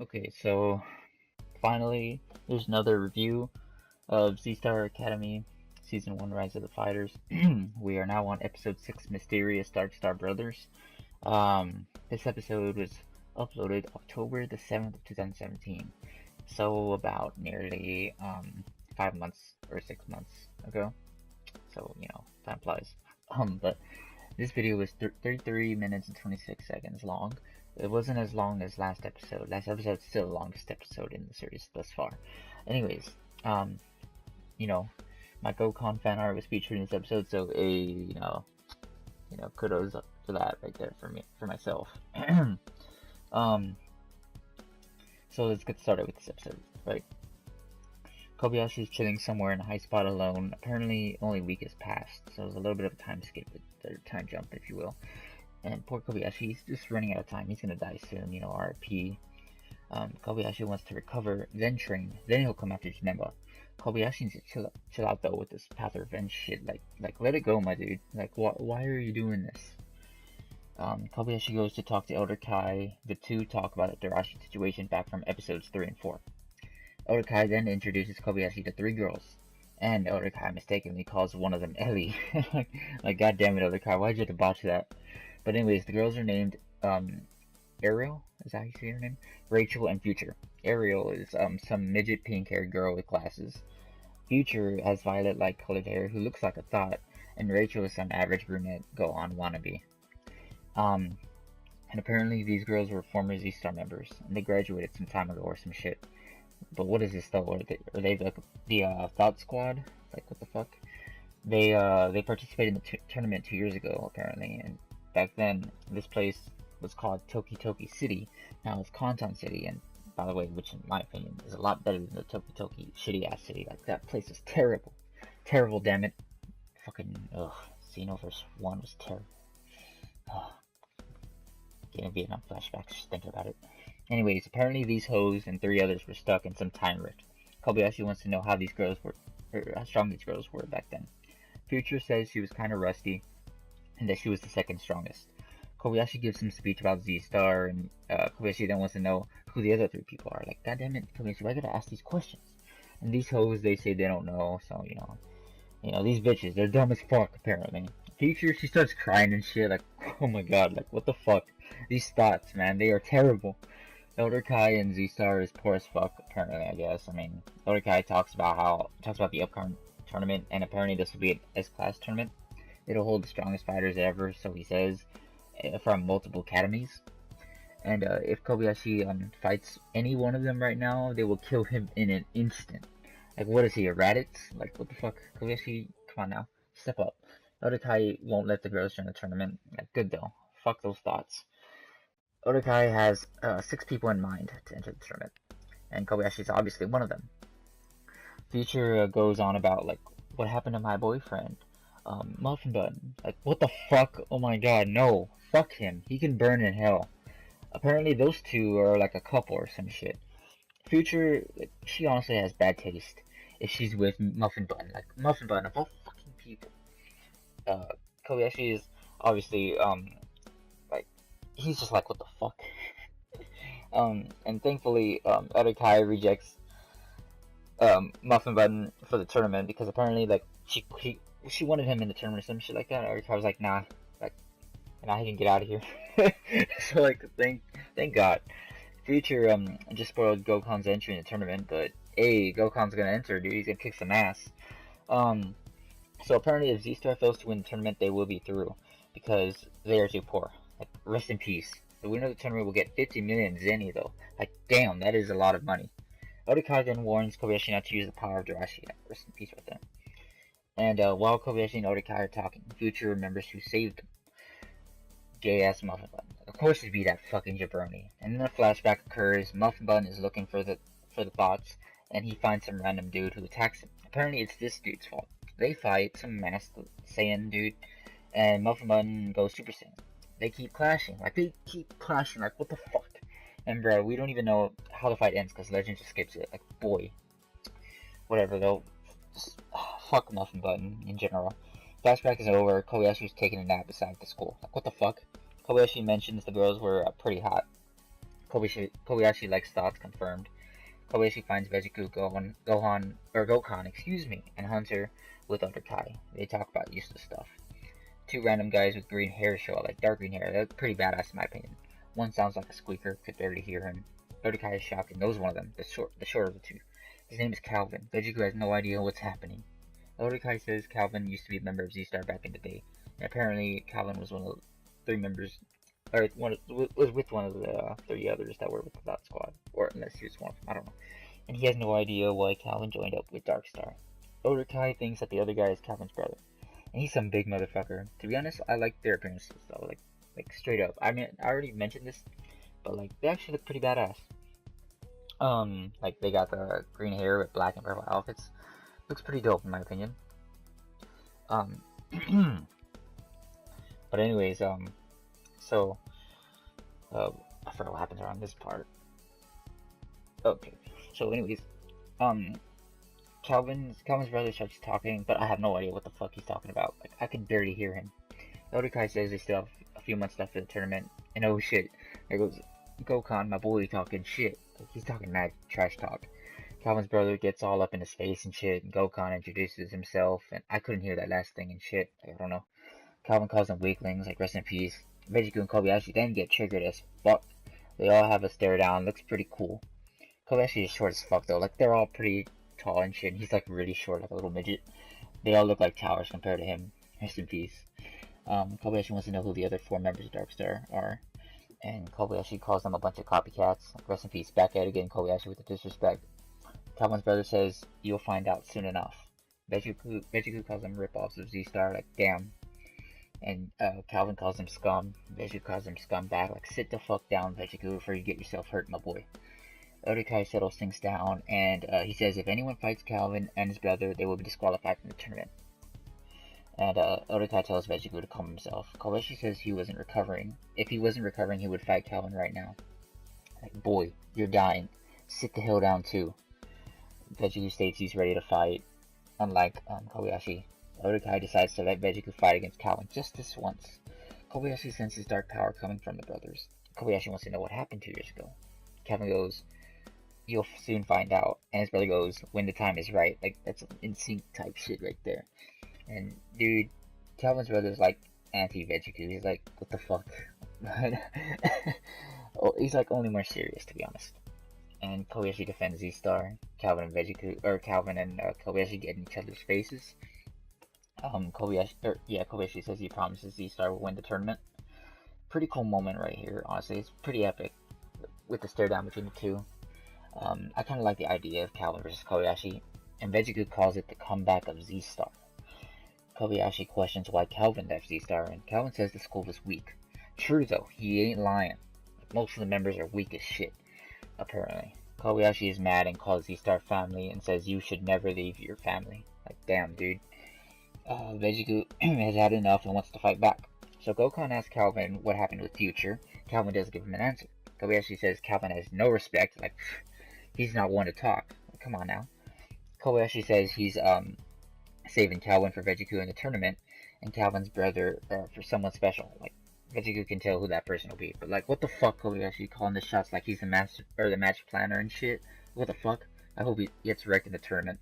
Okay, so finally, there's another review of Z-Star Academy Season 1 Rise of the Fighters. We are now on Episode 6, Mysterious Dark Star Brothers. This episode was uploaded October the 7th of 2017. So about nearly 5 months or 6 months ago. So, time flies. But this video was 33 minutes and 26 seconds long. It wasn't as long as last episode. Last episode's still the longest episode in the series thus far. Anyways, my Gokon fan art was featured in this episode, so kudos for that right there for myself. So let's get started with this episode, right? Kobayashi is chilling somewhere in a high spot alone. Apparently, only a week has passed, so there's a little bit of a time skip, a time jump, if you will. And poor Kobayashi, he's just running out of time. He's gonna die soon, RIP. Kobayashi wants to recover, then train, then he'll come after Janemba. Kobayashi needs to chill out though with this path of revenge shit. Like let it go, my dude. Like, why are you doing this? Kobayashi goes to talk to Elder Kai. The two talk about the Darashi situation back from episodes 3 and 4. Elder Kai then introduces Kobayashi to 3 girls, and Elder Kai mistakenly calls one of them Ellie. like, god damn it, Elder Kai, why'd you have to botch that? But anyways, the girls are named, Ariel? Is that how you say her name? Rachel and Future. Ariel is, some midget pink-haired girl with glasses. Future has violet-like colored hair who looks like a thought, and Rachel is some average brunette go-on wannabe. And apparently these girls were former Z-Star members, and they graduated some time ago or some shit. But what is this though? Are they the Thought Squad? Like, what the fuck? They participated in the tournament 2 years ago, apparently, and back then, this place was called Toki Toki City. Now it's Kanton City, and by the way, which in my opinion is a lot better than the Toki Toki shitty ass city. Like, that place is terrible. Terrible, damn it. Fucking, Xenoverse 1 was terrible. Getting Vietnam flashbacks just thinking about it. Anyways, apparently these hoes and 3 others were stuck in some time rift. Kobayashi wants to know how these girls were, or how strong these girls were back then. Future says she was kind of rusty, and that she was the second strongest. Kobayashi gives some speech about Z-Star, and Kobayashi then wants to know who the other 3 people are. Like, goddammit, Kobayashi, why gotta ask these questions? And these hoes, they say they don't know, so, these bitches, they're dumb as fuck, apparently. Future, she starts crying and shit, like, oh my god, like, what the fuck? These thoughts, man, they are terrible. Elder Kai and Z-Star is poor as fuck, apparently, I guess. I mean, Elder Kai talks about the upcoming tournament, and apparently this will be an S-Class tournament. It'll hold the strongest fighters ever, so he says, from multiple academies. And if Kobayashi fights any one of them right now, they will kill him in an instant. Like, what is he, a Raditz? Like, what the fuck? Kobayashi, come on now, step up. Elder Kai won't let the girls join the tournament. Like, good though. Fuck those thoughts. Elder Kai has 6 people in mind to enter the tournament, and Kobayashi is obviously one of them. Future goes on about, like, what happened to my boyfriend, Muffin Button. Like, what the fuck? Oh my god, no. Fuck him. He can burn in hell. Apparently those 2 are like a couple or some shit. Future, like, she honestly has bad taste if she's with Muffin Button. Like, Muffin Button, of all fucking people. Kobayashi is obviously, like, he's just like, what the fuck? And thankfully, Elder Kai rejects, Muffin Button for the tournament, because apparently, like, she wanted him in the tournament or some shit like that. Elder Kai was like, nah, like, now he can get out of here. So, like, thank God. Future, just spoiled Gokon's entry in the tournament, but, hey, Gokon's gonna enter, dude, he's gonna kick some ass. So apparently if Z-Star fails to win the tournament, they will be through, because they are too poor. Like, rest in peace. The winner of the tournament will get 50 million zeni, though. Like, damn, that is a lot of money. Elder Kai then warns Kobayashi not to use the power of Darashi. Yeah, rest in peace right there. And while Kobayashi and Elder Kai are talking, Future remembers who saved him. Gay-ass Muffin Button. Of course it'd be that fucking jabroni. And then a flashback occurs. Muffin Button is looking for the bots, and he finds some random dude who attacks him. Apparently it's this dude's fault. They fight some masked Saiyan dude, and Muffin Button goes Super Saiyan. They keep clashing, like, what the fuck? And bro, we don't even know how the fight ends, because Legend just skips it, like, boy. Whatever though, just, fuck Muffin Button, in general. Flashback is over, Kobayashi was taking a nap beside the school. Like, what the fuck? Kobayashi mentions the girls were pretty hot. Kobayashi likes thoughts confirmed. Kobayashi finds Vejiku, Gokhan, and Hunter with other Kai. They talk about useless stuff. Two random guys with green hair show up, like dark green hair. They're pretty badass in my opinion. One sounds like a squeaker, could barely hear him. Other Kai is shocked and knows one of them, the short of the two. His name is Calvin. Vejiku has no idea what's happening. Other Kai says Calvin used to be a member of Z-Star back in the day, and apparently Calvin was one of the 3 members, or was with one of the 3 others that were with that squad, or unless he was one of them, I don't know. And he has no idea why Calvin joined up with Darkstar. Other Kai thinks that the other guy is Calvin's brother, and he's some big motherfucker. To be honest, I like their appearances though, like straight up. I mean, I already mentioned this, but like they actually look pretty badass. Like they got the green hair with black and purple outfits. Looks pretty dope in my opinion. But anyways, so I forgot what happens around this part. Okay, so anyways, Calvin's brother starts talking, but I have no idea what the fuck he's talking about. Like I can barely hear him. The other guy says they still have a few months left for the tournament, and oh shit, there goes Gokhan, my boy, talking shit. Like, he's talking mad trash talk. Calvin's brother gets all up in his face and shit, and Gokhan introduces himself, and I couldn't hear that last thing and shit. Like, I don't know. Calvin calls them weaklings, like rest in peace. Vejiku and Kobayashi then get triggered as fuck. They all have a stare down, looks pretty cool. Kobayashi is short as fuck though, like they're all pretty tall and shit, and he's like really short, like a little midget. They all look like towers compared to him. Rest in peace. Kobayashi wants to know who the other 4 members of Darkstar are, and Kobayashi calls them a bunch of copycats. Like, rest in peace. Back at it again, Kobayashi with the disrespect. Calvin's brother says, "You'll find out soon enough." Vejiku calls them rip-offs of Z-Star, like damn. And Calvin calls them scum. Vejiku calls them scum back, like sit the fuck down, Vejiku, before you get yourself hurt, my boy. Odakai settles things down, and he says if anyone fights Calvin and his brother, they will be disqualified from the tournament. And Odakai tells Vejiku to calm himself. Kobayashi says he wasn't recovering. If he wasn't recovering, he would fight Calvin right now. Like, boy, you're dying. Sit the hell down too. Vejiku states he's ready to fight. Unlike Kobayashi, Odakai decides to let Vejiku fight against Calvin just this once. Kobayashi senses dark power coming from the brothers. Kobayashi wants to know what happened 2 years ago. Calvin goes, "You'll soon find out." And his brother goes, "When the time is right." Like, that's in sync type shit right there. And dude, Calvin's brother's like anti-Vejiku. He's like, what the fuck? Oh, he's like only more serious, to be honest. And Kobayashi defends Z-Star. Calvin and Kobayashi get in each other's faces. Kobayashi says he promises Z-Star will win the tournament. Pretty cool moment right here, honestly. It's pretty epic with the stare down between the two. I kind of like the idea of Calvin versus Kobayashi, and Vejiku calls it the comeback of Z-Star. Kobayashi questions why Calvin left Z-Star, and Calvin says the school was weak. True though, he ain't lying. Most of the members are weak as shit, apparently. Kobayashi is mad and calls Z-Star family and says you should never leave your family. Like, damn, dude. Vejiku has had enough and wants to fight back. So Gokhan asks Calvin what happened with Future. Calvin doesn't give him an answer. Kobayashi says Calvin has no respect, like, he's not one to talk. Like, come on now. Kobayashi says he's, saving Calvin for Vejiku in the tournament, and Calvin's brother for someone special. Like, Vejiku can tell who that person will be. But, like, what the fuck, Kobayashi calling the shots like he's the master, or the match planner and shit? What the fuck? I hope he gets wrecked in the tournament.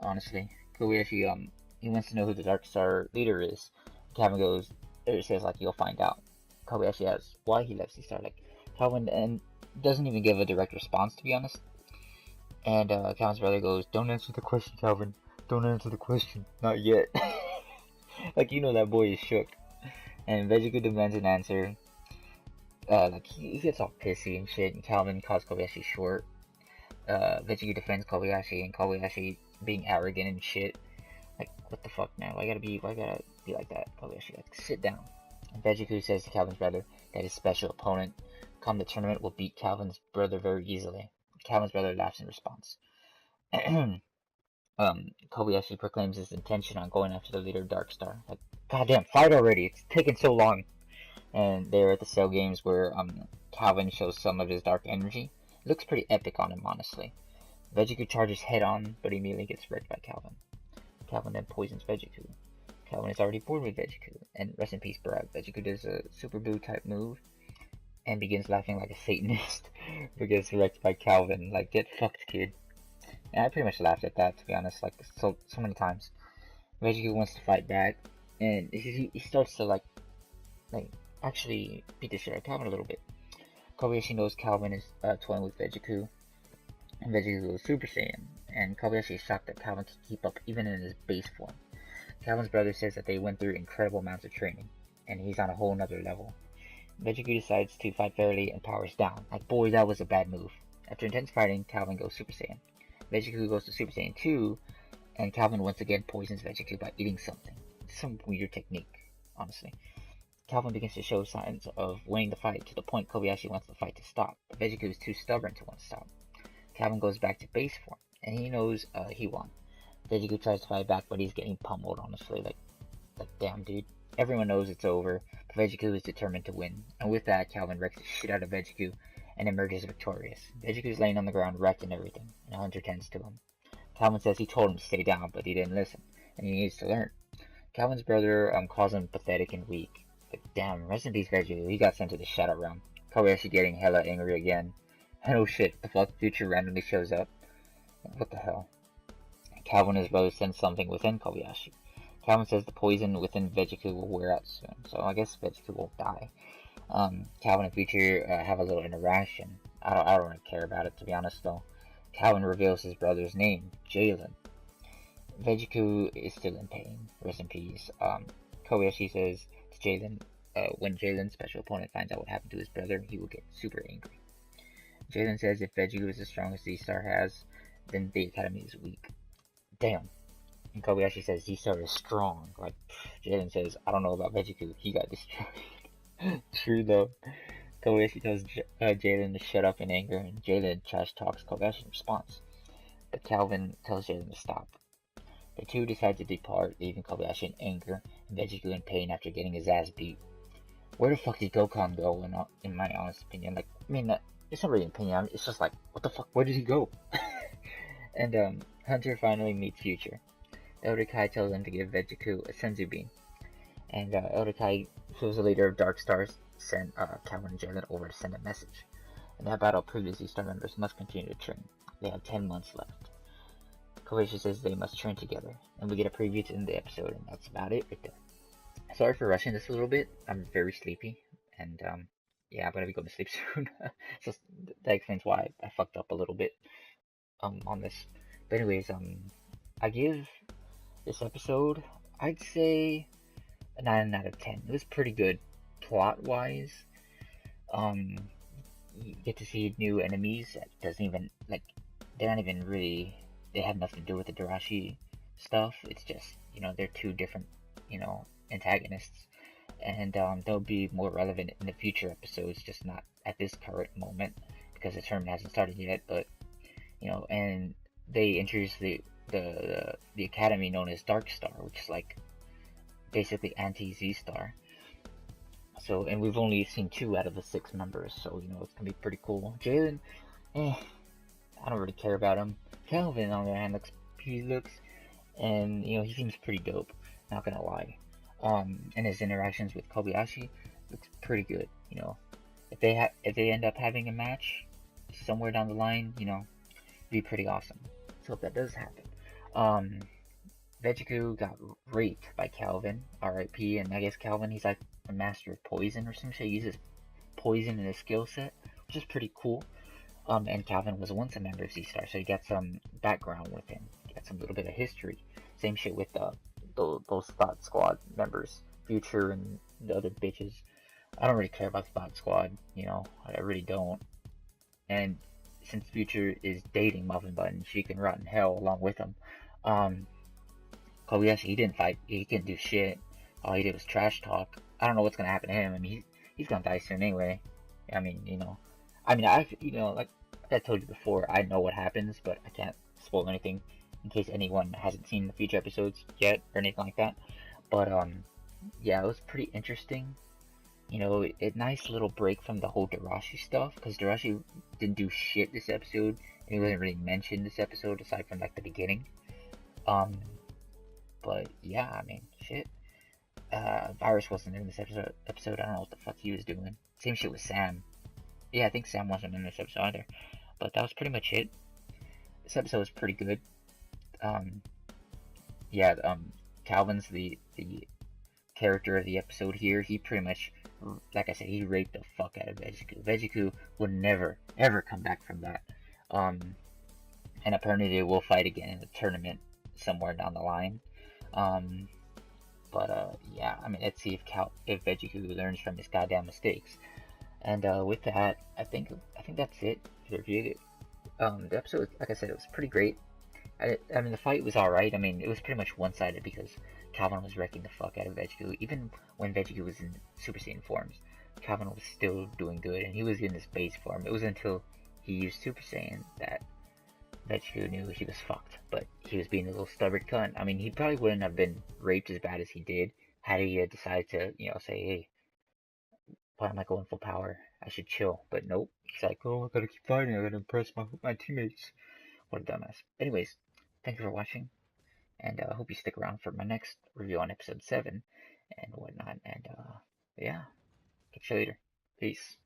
Honestly. Kobayashi, he wants to know who the Darkstar leader is. Calvin goes, or says, like, you'll find out. Kobayashi asks why he left Z-Star. Like, Calvin and doesn't even give a direct response, to be honest. And Calvin's brother goes, don't answer the question, Calvin. Don't answer the question. Not yet. Like, you know that boy is shook. And Vejiku demands an answer. Like, he gets all pissy and shit, and Calvin calls Kobayashi short. Vejiku defends Kobayashi, and Kobayashi being arrogant and shit. Like, what the fuck, man? Why gotta be like that? Kobayashi, like, sit down. And Vejiku says to Calvin's brother that his special opponent, come the tournament, will beat Calvin's brother very easily. Calvin's brother laughs in response. Kobayashi proclaims his intention on going after the leader of Darkstar. Like, goddamn, fight already! It's taking so long. And they're at the Cell Games where Calvin shows some of his dark energy. It looks pretty epic on him, honestly. Vejiku charges head on, but immediately gets wrecked by Calvin. Calvin then poisons Vejiku. Calvin is already bored with Vejiku, and rest in peace, Brad. Vejiku does a Super Boo type move, and begins laughing like a Satanist, but gets wrecked by Calvin. Like, get fucked, kid. And I pretty much laughed at that, to be honest, like, so many times. Veggie wants to fight back, and he starts to, like, actually beat the shit out of Calvin a little bit. Kobayashi knows Calvin is toying with Vegiku, and Vegiku is Super Saiyan, and Kobayashi is shocked that Calvin can keep up even in his base form. Calvin's brother says that they went through incredible amounts of training, and he's on a whole nother level. Vegiku decides to fight fairly and powers down. Like, boy, that was a bad move. After intense fighting, Calvin goes Super Saiyan. Vegiku goes to Super Saiyan 2, and Calvin once again poisons Vegiku by eating something. It's some weird technique, honestly. Calvin begins to show signs of winning the fight to the point Kobayashi wants the fight to stop, but Vegiku is too stubborn to want to stop. Calvin goes back to base form, and he knows he won. Vegiku tries to fight back, but he's getting pummeled, honestly. Like damn, dude. Everyone knows it's over, but Vegiku is determined to win, and with that, Calvin wrecks the shit out of Vegiku and emerges victorious. Vegiku is laying on the ground, wrecked and everything, and Hunter tends to him. Calvin says he told him to stay down, but he didn't listen, and he needs to learn. Calvin's brother calls him pathetic and weak. But damn, rest in peace, Vegiku. He got sent to the Shadow Realm. Kobayashi getting hella angry again. And oh shit, the fuck, Future randomly shows up. What the hell? Calvin and his brother sense something within Kobayashi. Calvin says the poison within Vegiku will wear out soon, so I guess Vegiku won't die. Calvin and Future have a little interaction. I don't really care about it, to be honest, though. Calvin reveals his brother's name, Jalen. Vegiku is still in pain. Rest in peace. Kobayashi says to Jalen, when Jalen's special opponent finds out what happened to his brother, he will get super angry. Jalen says if Vegiku is as strong as Z-Star has, then the Academy is weak. Damn. And Kobayashi says Z-Star is strong. Like, Jalen says, I don't know about Vegiku, he got destroyed. True though. Kobayashi tells Jalen to shut up in anger, and Jalen trash talks Kobayashi in response. But Calvin tells Jalen to stop. The two decide to depart, leaving Kobayashi in anger and Vegiku in pain after getting his ass beat. Where the fuck did Gokhan go, in my honest opinion? Like, I mean, it's not really an opinion, it's just like, what the fuck, where did he go? And, Hunter finally meets Future. Elder Kai tells him to give Vegiku a Senzu Bean. And, Elder Kai, who was the leader of Dark Stars, sent, Calvin and Jalen over to send a message. In that battle, previous Z-Star members must continue to train. They have 10 months left. Kobayashi says they must train together, and we get a preview to end the episode, and that's about it right there. Sorry for rushing this a little bit. I'm very sleepy, and yeah, I'm gonna be going to sleep soon. So that explains why I fucked up a little bit on this. But anyways, I give this episode, I'd say a 9 out of 10. It was pretty good plot wise. You get to see new enemies that doesn't even like they're not even really. They have nothing to do with the Darashi stuff. It's just, they're two different, antagonists. And they'll be more relevant in the future episodes, just not at this current moment, because the tournament hasn't started yet. But, and they introduced the academy known as Dark Star, which is like basically anti-Z-Star. So, and we've only seen 2 out of the 6 members, so, it's gonna be pretty cool. Jalen, I don't really care about him. Calvin, on the other hand, and he seems pretty dope. Not gonna lie. And his interactions with Kobayashi looks pretty good. If they end up having a match somewhere down the line, it'd be pretty awesome. So if that does happen, Vegiku got raped by Calvin, R.I.P. And I guess Calvin, he's like a master of poison or some shit. He uses poison in his skill set, which is pretty cool. And Calvin was once a member of Z-Star, so he got some background with him. He got some little bit of history. Same shit with those Thought Squad members, Future and the other bitches. I don't really care about the Thought Squad, I really don't. And since Future is dating Muffin Button, she can rot in hell along with him. Kobayashi, he didn't fight, he didn't do shit. All he did was trash talk. I don't know what's gonna happen to him. I mean, he's gonna die soon anyway. I mean, like I told you before, I know what happens, but I can't spoil anything in case anyone hasn't seen the future episodes yet or anything like that. But yeah, it was pretty interesting. A nice little break from the whole Darashi stuff, because Darashi didn't do shit this episode, and he wasn't really mentioned this episode aside from like the beginning. But yeah, I mean, shit. Virus wasn't in this episode. I don't know what the fuck he was doing. Same shit with Sam. Yeah, I think Sam wasn't in this episode either. But that was pretty much it. This episode was pretty good. Um, yeah, Calvin's the character of the episode here. He pretty much, like I said, he raped the fuck out of Vejiku. Vejiku would never, ever come back from that. And apparently they will fight again in the tournament somewhere down the line. Yeah, I mean, let's see if Vejiku learns from his goddamn mistakes. And with that, I think that's it. The episode, like I said, it was pretty great. I mean, the fight was alright. I mean, it was pretty much one-sided because Calvin was wrecking the fuck out of Vejiku. Even when Vejiku was in Super Saiyan forms, Calvin was still doing good, and he was in his base form. It was until he used Super Saiyan that Vejiku knew he was fucked. But he was being a little stubborn cunt. I mean, he probably wouldn't have been raped as bad as he did had he decided to, say, hey, why am I going full power? I should chill. But nope. He's like, oh, I gotta keep fighting. I gotta impress my teammates. What a dumbass. Anyways, thank you for watching, and I hope you stick around for my next review on episode 7 and whatnot. And yeah, catch you later. Peace.